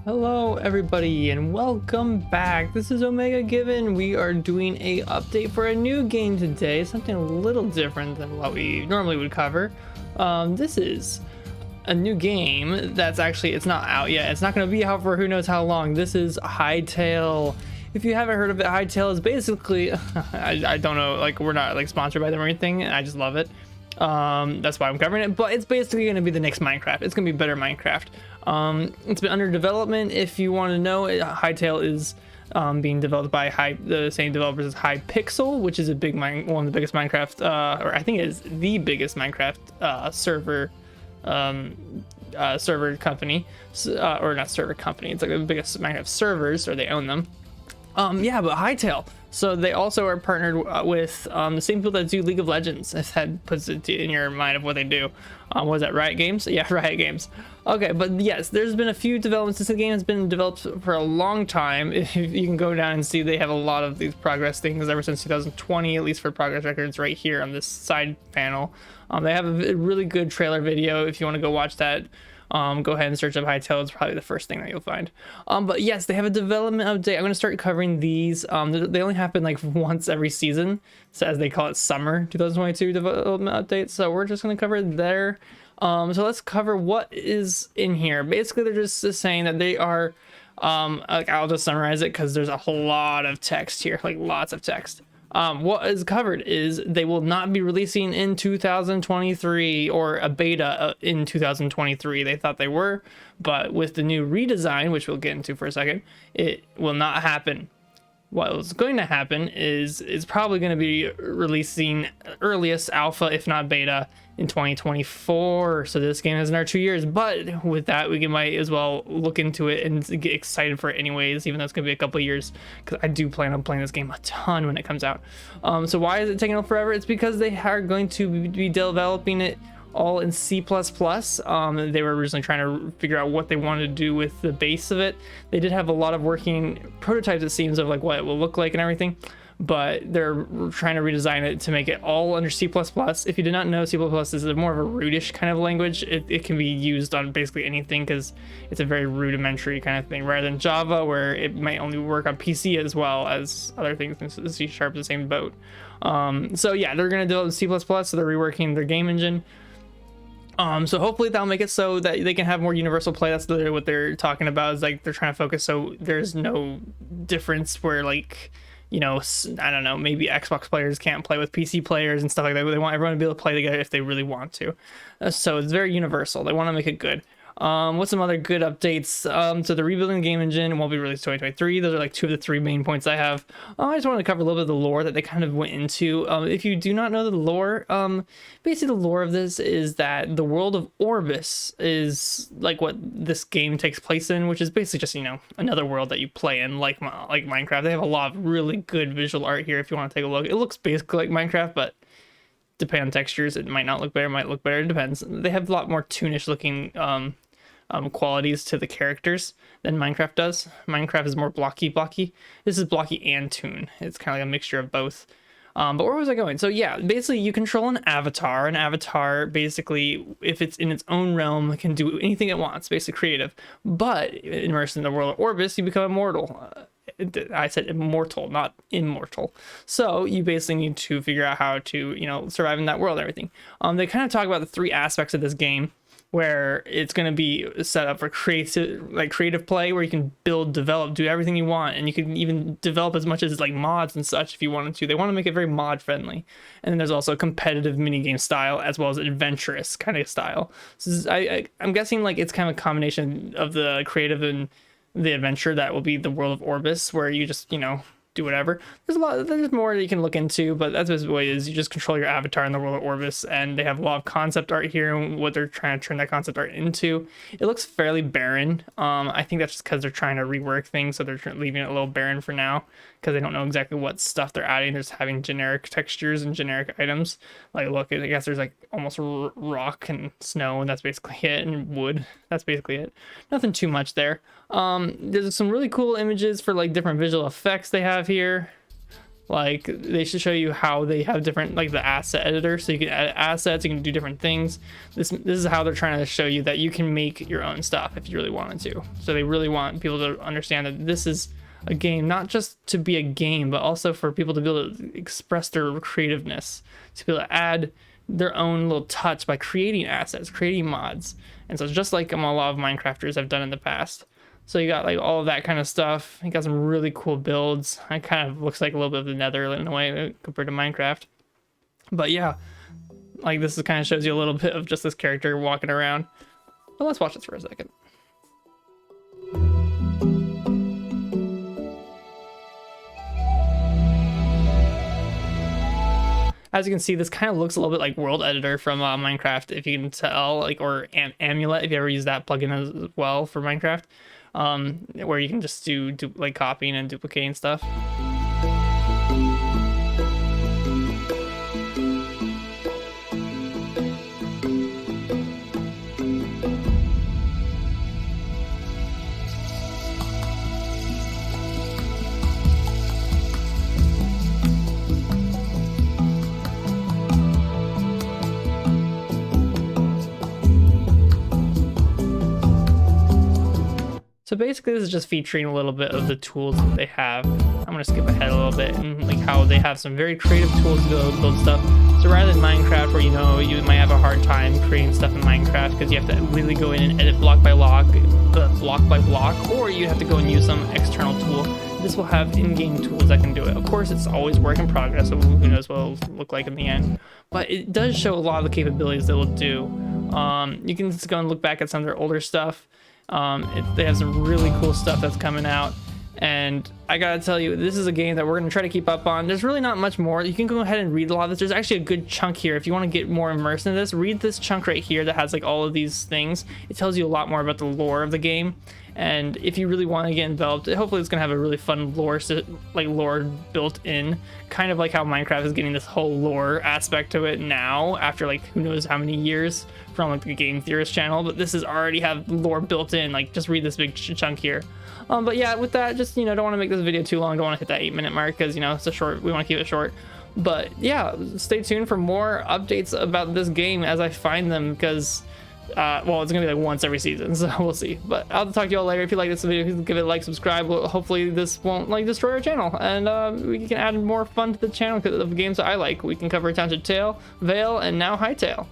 Hello everybody and welcome back. This is Omega Given. We are doing a update for a new game today, something a little different than what we normally would cover. This is a new game that's actually, it's not out yet. It's not going to be out for who knows how long. This is Hytale. If you haven't heard of it, Hytale is basically, I don't know, like we're not like sponsored by them or anything, and I just love it. That's why I'm covering it, but it's basically going to be the next Minecraft. It's going to be better Minecraft. It's been under development. If you want to know, Hytale is being developed by the same developers as Hypixel, which is one of the biggest Minecraft, or I think it is the biggest Minecraft server company, or not server company. It's like the biggest Minecraft servers, or they own them. Yeah, but Hytale. So they also are partnered with the same people that do League of Legends, if that puts it in your mind of what they do. Was that Riot Games? Yeah, Riot Games. Okay, but yes, there's been a few developments. This game has been developed for a long time. If you can go down and see, they have a lot of these progress things ever since 2020, at least for progress records right here on this side panel. They have a really good trailer video. If you want to go watch that, go ahead and search up Hytale. It's probably the first thing that you'll find. But yes, they have a development update. I'm going to start covering these. They only happen like once every season, so as they call it, Summer 2022 development update. So we're just going to cover there. So let's cover what is in here. Basically, they're just saying that they are, like, I'll just summarize it because there's a whole lot of text here, like lots of text. What is covered is they will not be releasing in 2023 or a beta in 2023. They thought they were, but with the new redesign, which we'll get into for a second, it will not happen. What's going to happen is it's probably going to be releasing earliest alpha, if not beta, in 2024. So this game has another 2 years, but with that, we might as well look into it and get excited for it anyways, even though it's going to be a couple of years, because I do plan on playing this game a ton when it comes out. So why is it taking forever? It's because they are going to be developing it all in C++. They were originally trying to figure out what they wanted to do with the base of it. They did have a lot of working prototypes, it seems, of like what it will look like and everything, but they're trying to redesign it to make it all under C++. If you did not know, C++ is more of a rootish kind of language. It can be used on basically anything because it's a very rudimentary kind of thing, rather than Java, where it might only work on PC as well as other things. C# is the same boat. So yeah, they're going to develop C++, so they're reworking their game engine. So hopefully that'll make it so that they can have more universal play. That's literally what they're talking about, is like they're trying to focus so there's no difference where, like, you know, I don't know, maybe Xbox players can't play with PC players and stuff like that. They want everyone to be able to play together if they really want to. So it's very universal. They want to make it good. What's some other good updates? So they're rebuilding the game engine and won't be released 2023. Those are like two of the three main points I have. I just want to cover a little bit of the lore that they kind of went into. If you do not know the lore, basically the lore of this is that the world of Orbis is like what this game takes place in, which is basically just, you know, another world that you play in, like Minecraft. They have a lot of really good visual art here if you want to take a look. It looks basically like Minecraft, but depending on textures, it might not look better, might look better. It depends. They have a lot more toonish looking qualities to the characters than Minecraft does. Minecraft is more blocky. This is blocky and toon. It's kind of like a mixture of both. But where was I going? So yeah, basically you control an avatar. An avatar, basically, if it's in its own realm, can do anything it wants, basically creative. But immersed in the world of Orbis, you become immortal. I said immortal, not immortal. So you basically need to figure out how to, you know, survive in that world and everything. They kind of talk about the three aspects of this game, where it's going to be set up for creative play, where you can build, develop, do everything you want, and you can even develop as much as like mods and such if you wanted to. They want to make it very mod friendly. And then there's also a competitive minigame style, as well as adventurous kind of style. So I'm guessing like it's kind of a combination of the creative and the adventure that will be the world of Orbis, where you just, you know, do whatever. There's more that you can look into, but that's basically what it is. You just control your avatar in the world of Orbis, and they have a lot of concept art here and what they're trying to turn that concept art into. It looks fairly barren. I think that's just because they're trying to rework things, so they're leaving it a little barren for now, because they don't know exactly what stuff they're adding. They're just having generic textures and generic items. Like, look, I guess there's like almost rock and snow, and that's basically it, and wood. That's basically it. Nothing too much there. There's some really cool images for like different visual effects they have here. Like they should show you how they have different, like the asset editor, so you can add assets, you can do different things. This is how they're trying to show you that you can make your own stuff if you really wanted to. So they really want people to understand that this is a game not just to be a game, but also for people to be able to express their creativeness, to be able to add their own little touch by creating assets, creating mods. And so it's just like a lot of Minecrafters have done in the past. So you got like all of that kind of stuff. You got some really cool builds. It kind of looks like a little bit of the Nether in a way compared to Minecraft. But yeah, like this kind of shows you a little bit of just this character walking around. But let's watch this for a second. As you can see, this kind of looks a little bit like World Editor from Minecraft, if you can tell, like, or Amulet, if you ever use that plugin as well for Minecraft, where you can just do like copying and duplicating stuff. So basically this is just featuring a little bit of the tools that they have. I'm gonna skip ahead a little bit and like how they have some very creative tools to build stuff. So rather than Minecraft, where you might have a hard time creating stuff in Minecraft because you have to really go in and edit block by block, or you have to go and use some external tool. This will have in-game tools that can do it. Of course, it's always work in progress, so who knows what it'll look like in the end. But it does show a lot of the capabilities that it'll do. You can just go and look back at some of their older stuff. They have some really cool stuff that's coming out, and I gotta tell you, this is a game that we're gonna try to keep up on. There's really not much more. You can go ahead and read a lot of this. There's actually a good chunk here. If you want to get more immersed in this, read this chunk right here that has like all of these things. It tells you a lot more about the lore of the game, and if you really want to get enveloped, hopefully it's gonna have a really fun lore built in, kind of like how Minecraft is getting this whole lore aspect to it now after like who knows how many years from like the Game Theorist channel. But this is already have lore built in. Like, just read this big chunk here. But yeah, with that, just, don't want to make this video too long. Don't want to hit that 8-minute mark because, it's a short, we want to keep it short. But yeah, stay tuned for more updates about this game as I find them, because well, it's gonna be like once every season, so we'll see. But I'll talk to y'all later. If you like this video, give it a like, subscribe. Hopefully this won't like destroy our channel, and we can add more fun to the channel of games that I like. We can cover Township Tale, Vale, and now Hytale.